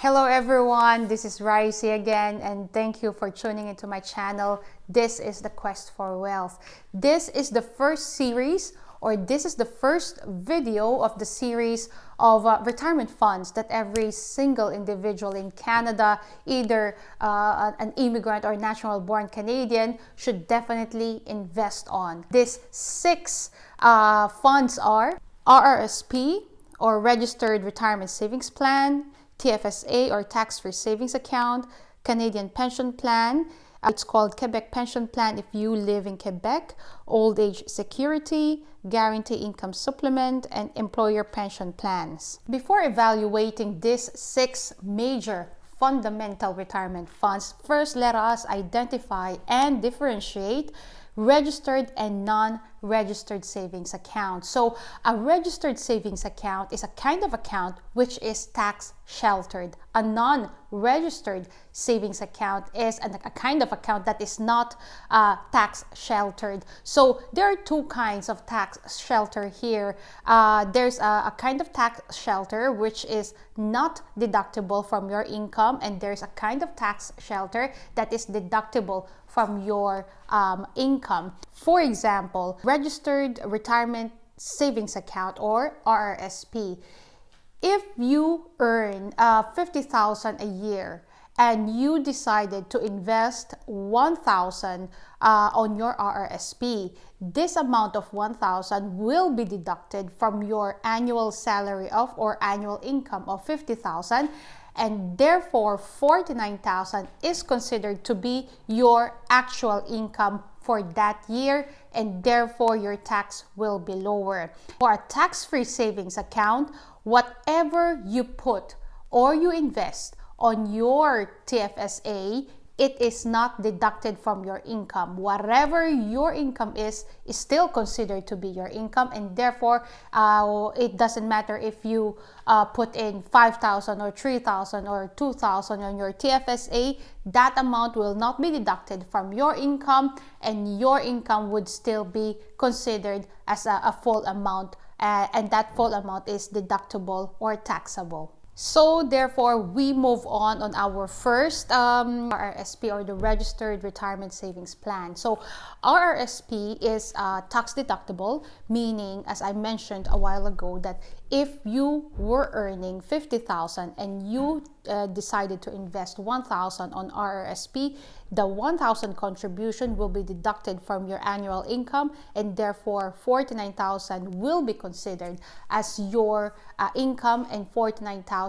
Hello everyone, this is Raisi again, and thank you for tuning into my channel. This is the Quest for Wealth. This is the first series, or this is the first video of the series of retirement funds that every single individual in Canada, either an immigrant or natural born Canadian, should definitely invest on. These six funds are RRSP, or Registered Retirement Savings Plan, TFSA, or Tax-Free Savings Account, Canadian Pension Plan, it's called Quebec Pension Plan if you live in Quebec, Old Age Security, Guarantee Income Supplement, and Employer Pension Plans. Before evaluating these six major fundamental retirement funds, first let us identify and differentiate registered and non-registered savings account. So a registered savings account is a kind of account which is tax sheltered. A non-registered savings account is a kind of account that is not tax sheltered. So there are two kinds of tax shelter here. There's a kind of tax shelter which is not deductible from your income, and there's a kind of tax shelter that is deductible from your income. For example, Registered Retirement Savings Account, or RRSP. If you earn $50,000 a year and you decided to invest $1,000 on your RRSP, this amount of $1,000 will be deducted from your annual salary of, or annual income of, $50,000, and therefore $49,000 is considered to be your actual income for that year, and therefore your tax will be lower. For a tax-free savings account, whatever you put or you invest on your TFSA, it is not deducted from your income. Whatever your income is still considered to be your income, and therefore it doesn't matter if you put in $5,000 or $3,000 or $2,000 on your TFSA, that amount will not be deducted from your income, and your income would still be considered as a full amount, and that full amount is deductible or taxable. So therefore, we move on our first RRSP, or the Registered Retirement Savings Plan. So RRSP is tax deductible, meaning, as I mentioned a while ago, that if you were earning $50,000 and you decided to invest $1,000 on RRSP, the $1,000 contribution will be deducted from your annual income, and therefore $49,000 will be considered as your income, and $49,000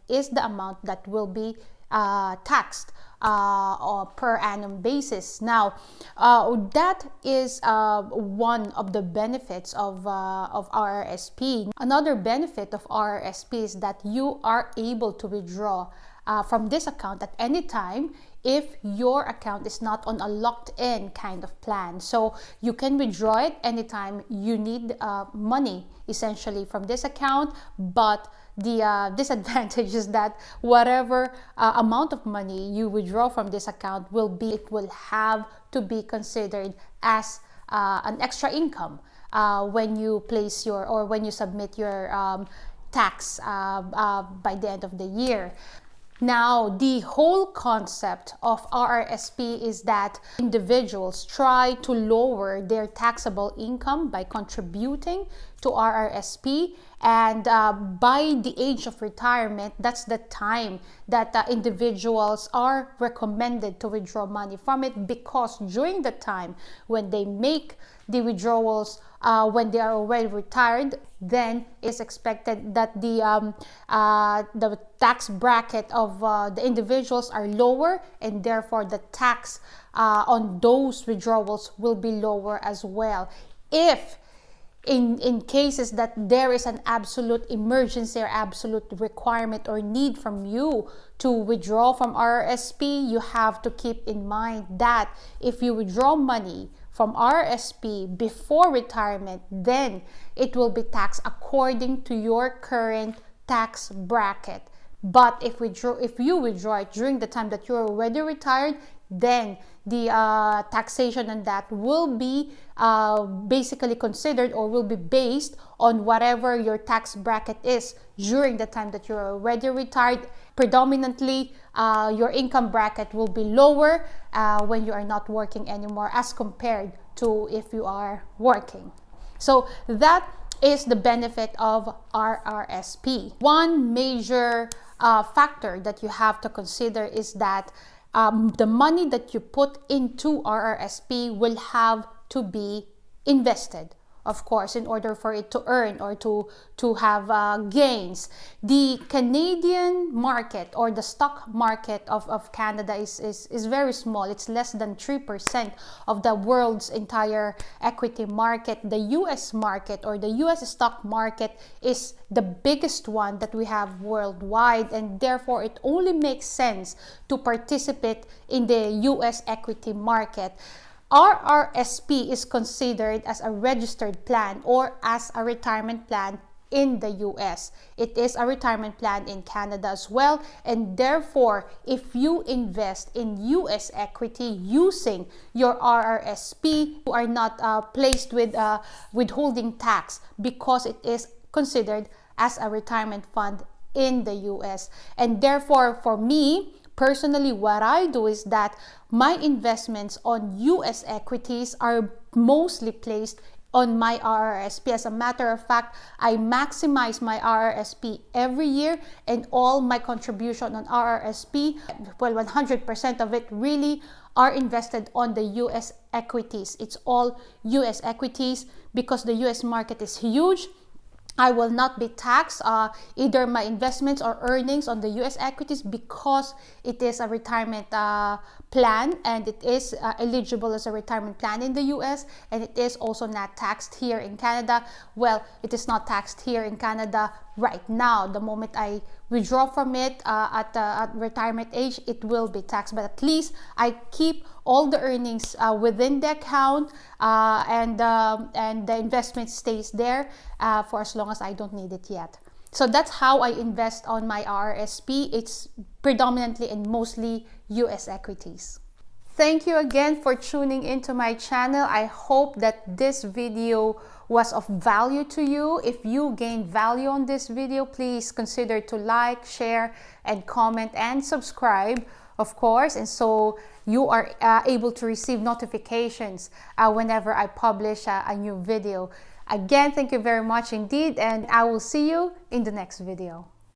is the amount that will be taxed or per annum basis. Now, that is one of the benefits of RRSP. Another benefit of RRSP is that you are able to withdraw from this account at any time if your account is not on a locked-in kind of plan. So you can withdraw it anytime you need money, essentially, from this account. But the disadvantage is that whatever amount of money you withdraw from this account will have to be considered as an extra income when you place when you submit your tax by the end of the year. Now, the whole concept of RRSP is that individuals try to lower their taxable income by contributing to RRSP, and by the age of retirement, that's the time that individuals are recommended to withdraw money from it, because during the time when they make the withdrawals, when they are already retired, then it's expected that the tax bracket of the individuals are lower, and therefore the tax on those withdrawals will be lower as well. If in cases that there is an absolute emergency or absolute requirement or need from you to withdraw from RRSP, you have to keep in mind that if you withdraw money from RRSP before retirement, then it will be taxed according to your current tax bracket. But if you withdraw it during the time that you're already retired, then the taxation on that will be basically considered, or will be based on whatever your tax bracket is during the time that you're already retired. Predominantly, your income bracket will be lower when you are not working anymore as compared to if you are working. So that is the benefit of RRSP. One major factor that you have to consider is that the money that you put into RRSP will have to be invested, of course, in order for it to earn or to have gains. The Canadian market, or the stock market of Canada is very small. It's less than 3% of the world's entire equity market. The US market, or the US stock market, is the biggest one that we have worldwide, and therefore it only makes sense to participate in the US equity market. RRSP is considered as a registered plan or as a retirement plan in the US. It is a retirement plan in Canada as well, and therefore if you invest in US equity using your RRSP, you are not placed with withholding tax, because it is considered as a retirement fund in the US. And therefore, for me personally, what I do is that my investments on US equities are mostly placed on my RRSP. As a matter of fact, I maximize my RRSP every year, and all my contribution on RRSP, well, 100% of it really are invested on the US equities. It's all US equities because the US market is huge. I will not be taxed either my investments or earnings on the US equities, because it is a retirement plan, and it is eligible as a retirement plan in the US, and it is also not taxed here in Canada. Well, it is not taxed here in Canada right now. The moment I withdraw from it at retirement age, it will be taxed, but at least I keep all the earnings within the account, and the investment stays there for as long as I don't need it yet. So that's how I invest on my RRSP. It's predominantly and mostly US equities. Thank you again for tuning into my channel. I hope that this video was of value to you. If you gained value on this video, please consider to like, share, and comment, and subscribe, of course, and so you are able to receive notifications whenever I publish a new video. Again, thank you very much indeed, and I will see you in the next video.